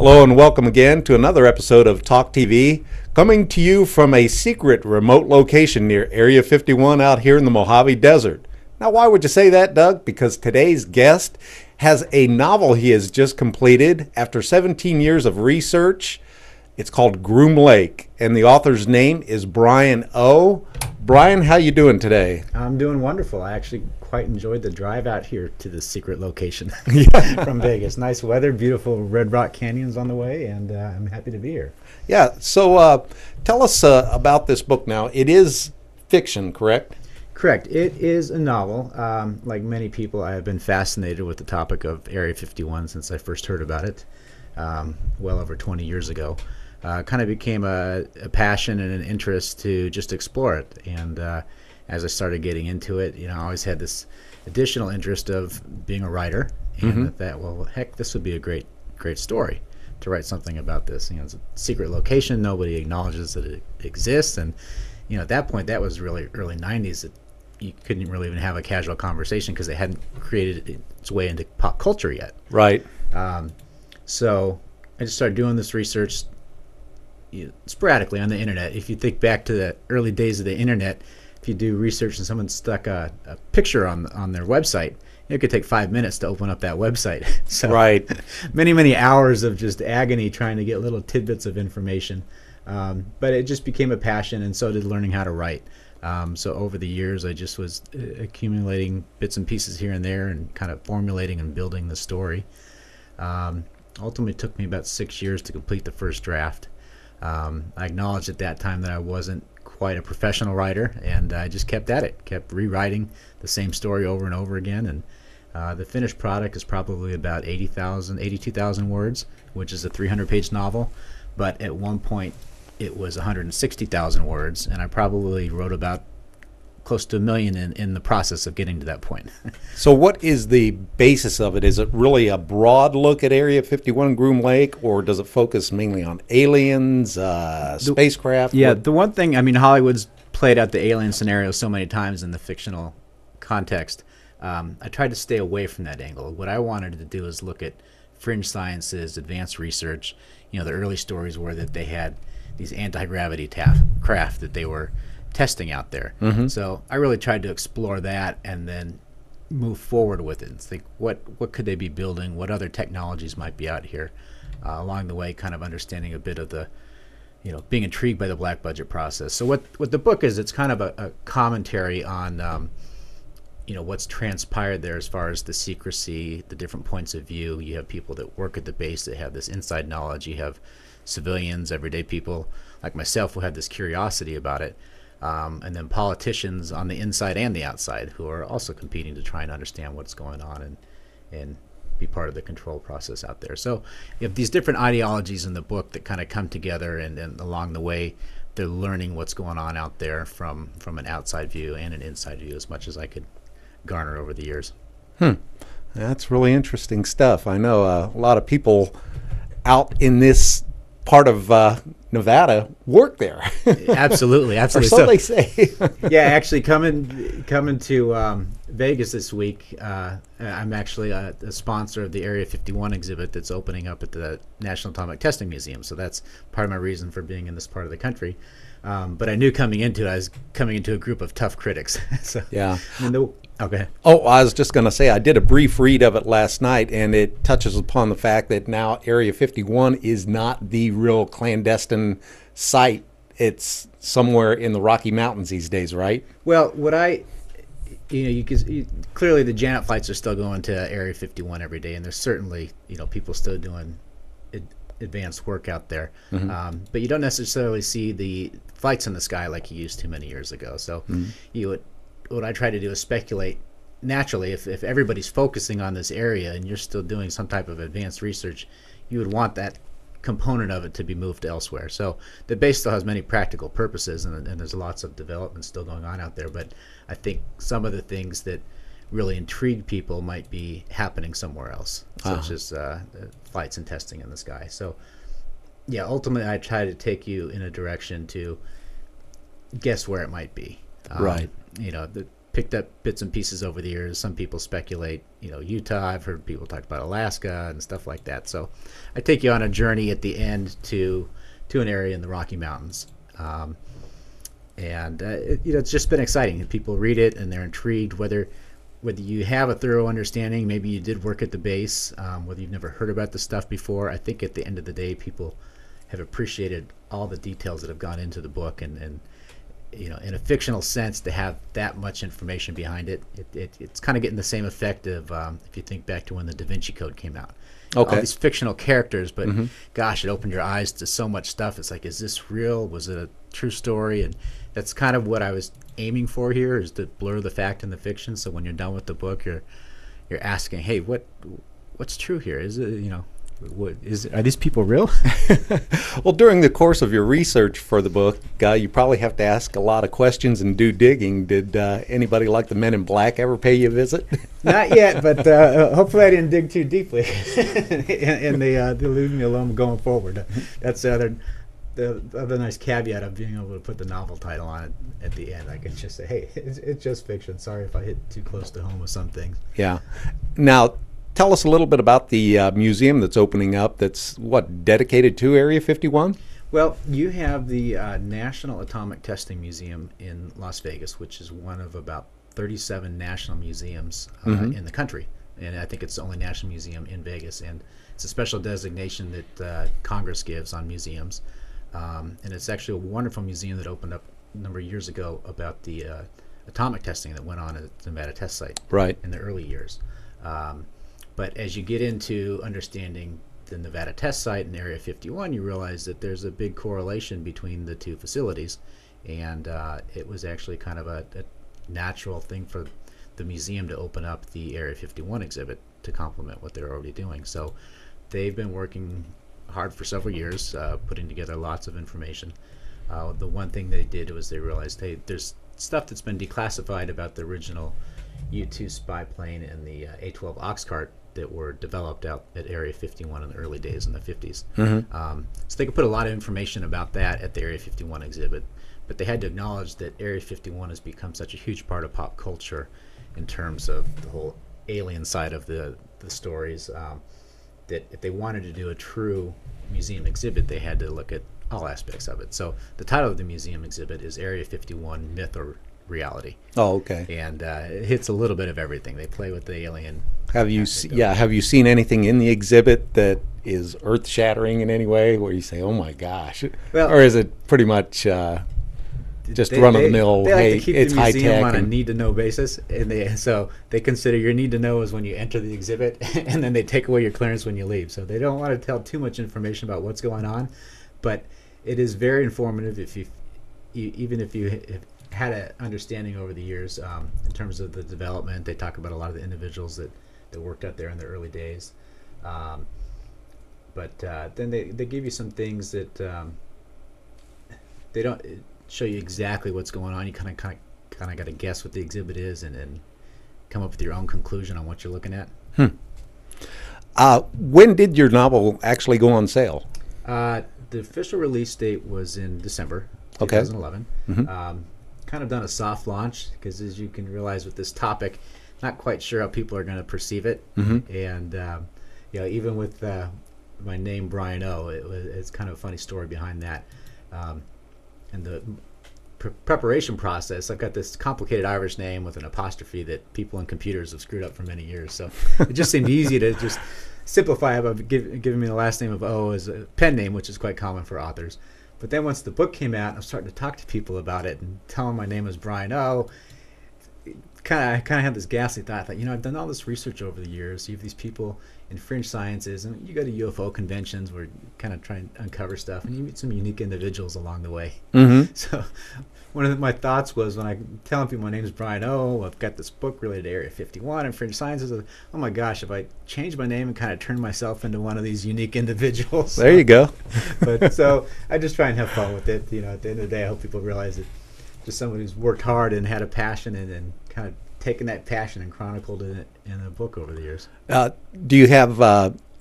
Hello and welcome again to another episode of Talk TV, coming to you from a secret remote location near Area 51 out here in the Mojave Desert. Now, why would you say that, Doug? Because today's guest has a novel he has just completed after 17 years of research. It's called Groom Lake, and the author's name is Bryan O. Bryan, how you doing today? I'm doing wonderful. I actually quite enjoyed the drive out here to this secret location from Vegas. Nice weather, beautiful Red Rock Canyons on the way, and I'm happy to be here. Yeah, so tell us about this book now. It is fiction, correct? Correct. It is a novel. Like many people, I have been fascinated with the topic of Area 51 since I first heard about it well over 20 years ago. Kind of became a passion and an interest to just explore it. And as I started getting into it, I always had this additional interest of being a writer. And I thought, well, heck, this would be a great story to write something about this. It's a secret location. Nobody acknowledges that it exists. And, at that point, that was really early 90s. You couldn't really even have a casual conversation because they hadn't created its way into pop culture yet. Right. So I just started doing this research sporadically on the internet. If you think back to the early days of the internet, if you do research and someone stuck a picture on their website, it could take 5 minutes to open up that website. So right. many hours of just agony trying to get little tidbits of information. But it just became a passion, and so did learning how to write. So over the years, I just was accumulating bits and pieces here and there and kind of formulating and building the story. Ultimately, it took me about 6 years to complete the first draft. I acknowledged at that time that I wasn't quite a professional writer, and I just kept at it, kept rewriting the same story over and over again. And the finished product is probably about 82,000 words, which is a 300-page novel. But at one point, it was 160,000 words, and I probably wrote about close to 1 million in the process of getting to that point. So what is the basis of it? Is it really a broad look at Area 51 Groom Lake, or does it focus mainly on aliens, spacecraft? Yeah, the one thing, Hollywood's played out the alien scenario so many times in the fictional context. I tried to stay away from that angle. What I wanted to do is look at fringe sciences, advanced research. The early stories were that they had these anti-gravity craft that they were testing out there. So I really tried to explore that and then move forward with it and think what could they be building, what other technologies might be out here. Along the way, kind of understanding a bit of the being intrigued by the black budget process. So what the book is, it's kind of a commentary on what's transpired there as far as the secrecy, the different points of view. You have people that work at the base that have this inside knowledge. You have civilians, everyday people like myself who have this curiosity about it. And then politicians on the inside and the outside who are also competing to try and understand what's going on and be part of the control process out there. So you have these different ideologies in the book that kind of come together, and along the way they're learning what's going on out there from an outside view and an inside view, as much as I could garner over the years. That's really interesting stuff. I know a lot of people out in this part of Nevada work there. Absolutely. Or so they say. Yeah, actually coming to Vegas this week, I'm actually a sponsor of the Area 51 exhibit that's opening up at the National Atomic Testing Museum. So that's part of my reason for being in this part of the country. But I knew coming into it, I was coming into a group of tough critics. So yeah. Okay. Oh, I was just going to say, I did a brief read of it last night, and it touches upon the fact that now Area 51 is not the real clandestine site. It's somewhere in the Rocky Mountains these days, right? Well, clearly the Janet flights are still going to Area 51 every day, and there's certainly, people still doing advanced work out there. But you don't necessarily see the flights in the sky like you used to many years ago. So what I try to do is speculate naturally. If everybody's focusing on this area and you're still doing some type of advanced research, you would want that component of it to be moved elsewhere. So the base still has many practical purposes, and there's lots of development still going on out there. But I think some of the things that really intrigue people might be happening somewhere else, such as flights and testing in the sky. So yeah, ultimately I try to take you in a direction to guess where it might be. Right. picked up bits and pieces over the years. Some people speculate, Utah. I've heard people talk about Alaska and stuff like that. So I take you on a journey at the end to an area in the Rocky Mountains. It's just been exciting. People read it and they're intrigued, whether you have a thorough understanding, maybe you did work at the base, whether you've never heard about the stuff before. I think at the end of the day, people have appreciated all the details that have gone into the book, and in a fictional sense, to have that much information behind it, it's kind of getting the same effect of if you think back to when the Da Vinci Code came out. Okay. All these fictional characters, but gosh, it opened your eyes to so much stuff. It's like, is this real? Was it a true story? And that's kind of what I was aiming for here, is to blur the fact and the fiction. So when you're done with the book, you're asking, hey, what's true here? Is it, are these people real? Well, during the course of your research for the book, you probably have to ask a lot of questions and do digging. Did anybody like the Men in Black ever pay you a visit? Not yet, but hopefully I didn't dig too deeply, and they leave me alone going forward. That's the other nice caveat of being able to put the novel title on it at the end. I can just say, hey, it's just fiction. Sorry if I hit too close to home with some things. Yeah. Now, tell us a little bit about the museum that's opening up that's, dedicated to Area 51? Well, you have the National Atomic Testing Museum in Las Vegas, which is one of about 37 national museums in the country. And I think it's the only national museum in Vegas. And it's a special designation that Congress gives on museums. And it's actually a wonderful museum that opened up a number of years ago about the atomic testing that went on at the Nevada test site in the early years. But as you get into understanding the Nevada test site and Area 51, you realize that there's a big correlation between the two facilities. And it was actually kind of a natural thing for the museum to open up the Area 51 exhibit to complement what they're already doing. So they've been working hard for several years, putting together lots of information. The one thing they did was they realized, hey, there's stuff that's been declassified about the original U-2 spy plane and the A-12 ox cart that were developed out at Area 51 in the early days in the 50s. So they could put a lot of information about that at the Area 51 exhibit, but they had to acknowledge that Area 51 has become such a huge part of pop culture in terms of the whole alien side of the stories, that if they wanted to do a true museum exhibit, they had to look at all aspects of it. So the title of the museum exhibit is Area 51 Myth or Reality. Oh, okay. And it hits a little bit of everything. They play with the alien. Have you seen anything in the exhibit that is earth-shattering in any way, where you say, "Oh my gosh," or is it pretty much just run-of-the-mill? They like hey, to keep it's the museum on a and need-to-know basis, and so they consider your need-to-know is when you enter the exhibit, and then they take away your clearance when you leave. So they don't want to tell too much information about what's going on, but it is very informative even if you have had an understanding over the years in terms of the development. They talk about a lot of the individuals that worked out there in the early days, but then they give you some things that they don't show you exactly what's going on. You kind of got to guess what the exhibit is and come up with your own conclusion on what you're looking at. When did your novel actually go on sale? The official release date was in December 2011. Kind of done a soft launch because, as you can realize with this topic, not quite sure how people are going to perceive it. And even with my name Bryan O, it's kind of a funny story behind that. And the preparation process, I've got this complicated Irish name with an apostrophe that people in computers have screwed up for many years. So it just seemed easy to just simplify it by giving me the last name of O as a pen name, which is quite common for authors. But then once the book came out, I'm starting to talk to people about it and tell them my name is Bryan O. I kind of had this ghastly thought. I thought, I've done all this research over the years. You have these people in fringe sciences, and you go to UFO conventions where you kind of try and uncover stuff, and you meet some unique individuals along the way. So one of my thoughts was, when I'm telling people my name is Bryan O, I've got this book related to Area 51 and fringe sciences. Oh my gosh, if I change my name and kind of turn myself into one of these unique individuals. There you go. But so I just try and have fun with it. At the end of the day, I hope people realize that just someone who's worked hard and had a passion and kind of taken that passion and chronicled it in a book over the years. Do you have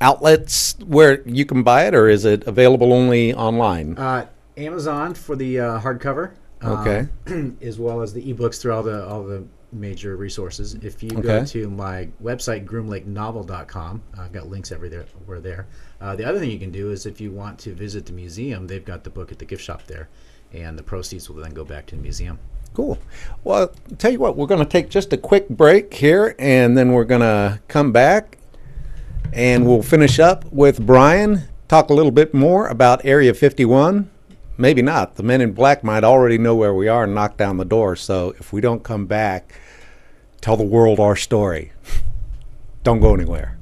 outlets where you can buy it, or is it available only online? Amazon for the hardcover. Okay. As well as the ebooks through all the major resources. If you Okay. go to my website, groomlakenovel.com, I've got links everywhere there. The other thing you can do is if you want to visit the museum, they've got the book at the gift shop there, and the proceeds will then go back to the museum. Cool. Well, tell you what, we're going to take just a quick break here, and then we're going to come back, and we'll finish up with Bryan, talk a little bit more about Area 51. Maybe not. The men in black might already know where we are and knock down the door. So if we don't come back, tell the world our story. Don't go anywhere.